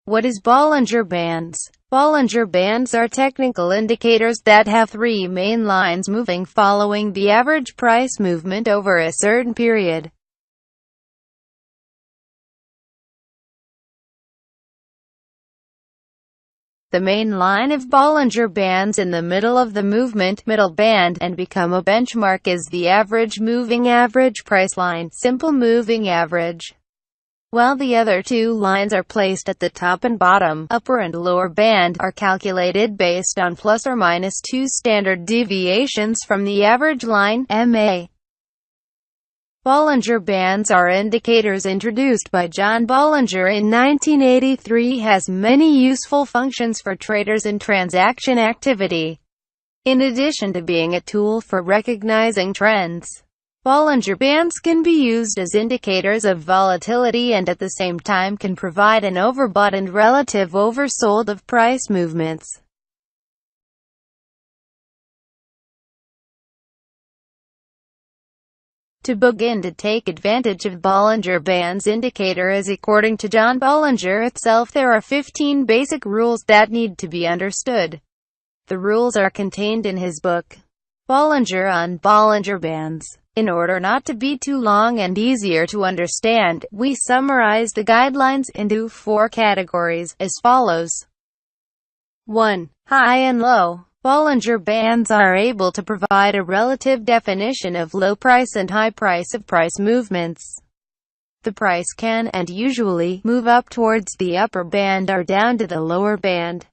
What is Bollinger Bands? Bollinger Bands are technical indicators that have three main lines moving following the average price movement over a certain period. The main line of Bollinger Bands in the middle of the movement, middle band, and become a benchmark is the average moving average price line, simple moving average. While the other two lines are placed at the top and bottom, upper and lower band, are calculated based on plus or minus 2 standard deviations from the average line, MA. Bollinger Bands are indicators introduced by John Bollinger in 1983 has many useful functions for traders in transaction activity. In addition to being a tool for recognizing trends, Bollinger Bands can be used as indicators of volatility and at the same time can provide an overbought and relative oversold of price movements. To begin to take advantage of Bollinger Bands indicator is according to John Bollinger itself, there are 15 basic rules that need to be understood. The rules are contained in his book, Bollinger on Bollinger Bands. In order not to be too long and easier to understand, we summarize the guidelines into 4 categories, as follows. 1. High and low. Bollinger Bands are able to provide a relative definition of low price and high price of price movements. The price can, and usually, move up towards the upper band or down to the lower band.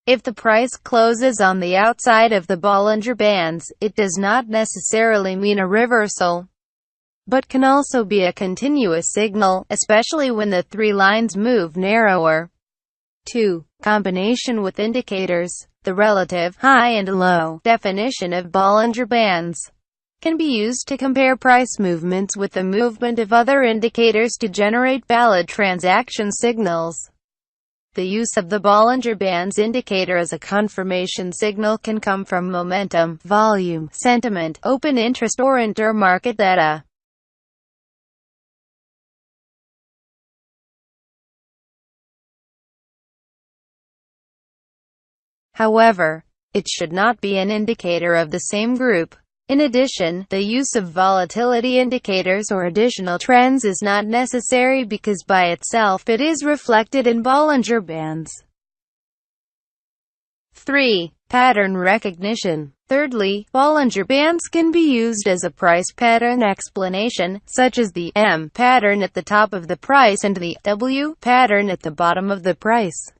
If the price closes on the outside of the Bollinger Bands, it does not necessarily mean a reversal, but can also be a continuous signal, especially when the three lines move narrower. 2. Combination with indicators. The relative, high and low, definition of Bollinger Bands can be used to compare price movements with the movement of other indicators to generate valid transaction signals. The use of the Bollinger Bands indicator as a confirmation signal can come from momentum, volume, sentiment, open interest or intermarket data. However, it should not be an indicator of the same group. In addition, the use of volatility indicators or additional trends is not necessary because by itself it is reflected in Bollinger Bands. 3. Pattern recognition. Thirdly, Bollinger Bands can be used as a price pattern explanation, such as the M pattern at the top of the price and the W pattern at the bottom of the price.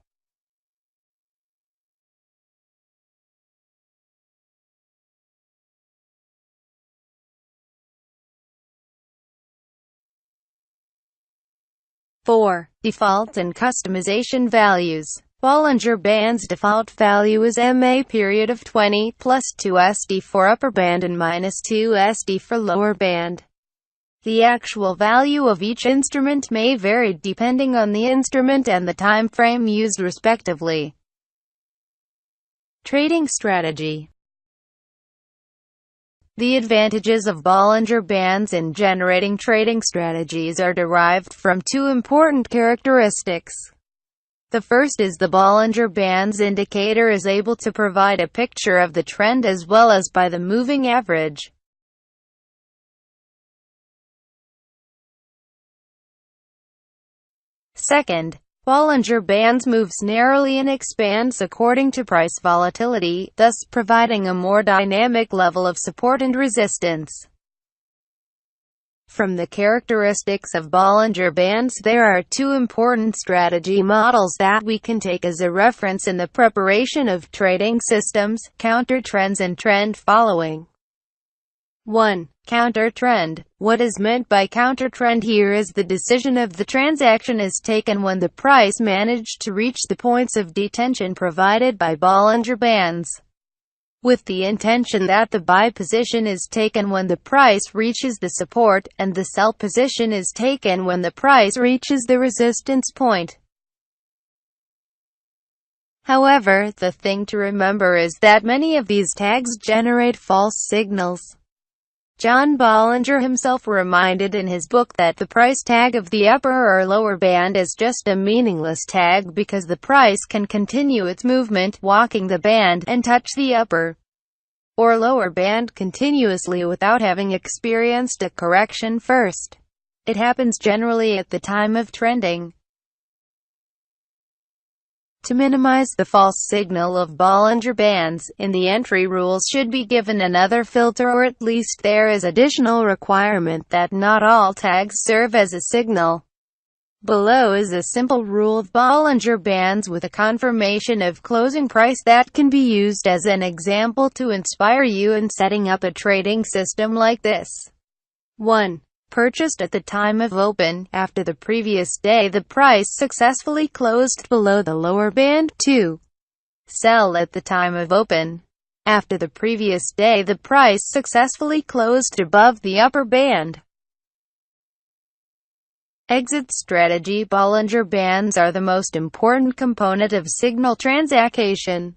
Four. Default and customization values. Bollinger Bands default value is MA period of 20 plus 2 SD for upper band and minus 2 SD for lower band. The actual value of each instrument may vary depending on the instrument and the time frame used respectively. Trading strategy. The advantages of Bollinger Bands in generating trading strategies are derived from 2 important characteristics. The first is the Bollinger Bands indicator is able to provide a picture of the trend as well as by the moving average. Second, Bollinger Bands moves narrowly and expands according to price volatility, thus providing a more dynamic level of support and resistance. From the characteristics of Bollinger Bands, there are 2 important strategy models that we can take as a reference in the preparation of trading systems: counter trends and trend following. 1. Counter trend. What is meant by counter trend here is the decision of the transaction is taken when the price managed to reach the points of detention provided by Bollinger Bands, with the intention that the buy position is taken when the price reaches the support, and the sell position is taken when the price reaches the resistance point. However, the thing to remember is that many of these tags generate false signals. John Bollinger himself reminded in his book that the price tag of the upper or lower band is just a meaningless tag because the price can continue its movement, walking the band, and touch the upper or lower band continuously without having experienced a correction first. It happens generally at the time of trending. To minimize the false signal of Bollinger Bands, in the entry rules should be given another filter, or at least there is additional requirement that not all tags serve as a signal. Below is a simple rule of Bollinger Bands with a confirmation of closing price that can be used as an example to inspire you in setting up a trading system like this. 1. Purchased at the time of open. After the previous day the price successfully closed below the lower band. 2. Sell at the time of open. After the previous day the price successfully closed above the upper band. Exit strategy. Bollinger Bands are the most important component of signal transaction.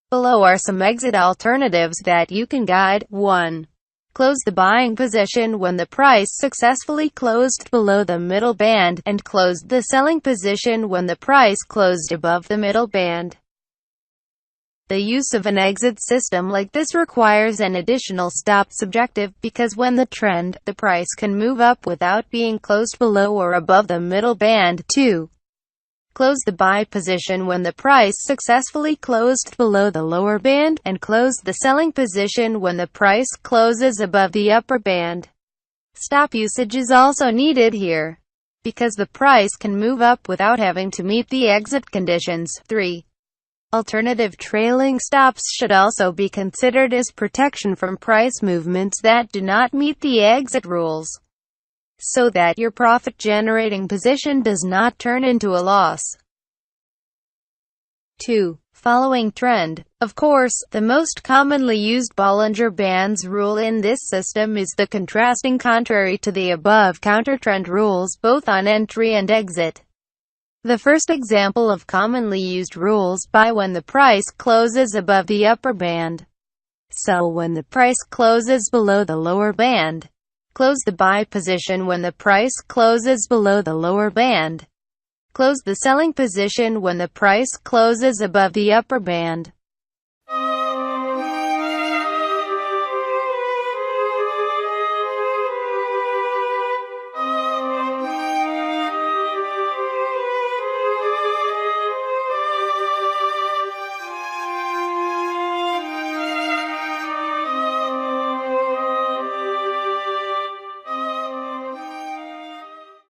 Below are some exit alternatives that you can guide. 1. Close the buying position when the price successfully closed below the middle band, and close the selling position when the price closed above the middle band. The use of an exit system like this requires an additional stop objective, because when the trend, the price can move up without being closed below or above the middle band. 2. Close the buy position when the price successfully closed below the lower band, and close the selling position when the price closes above the upper band. Stop usage is also needed here, because the price can move up without having to meet the exit conditions. 3. Alternative trailing stops should also be considered as protection from price movements that do not meet the exit rules, so that your profit-generating position does not turn into a loss. 2. Following trend. Of course, the most commonly used Bollinger Bands rule in this system is the contrasting contrary to the above counter-trend rules, both on entry and exit. The first example of commonly used rules: buy when the price closes above the upper band. Sell when the price closes below the lower band. Close the buy position when the price closes below the lower band. Close the selling position when the price closes above the upper band.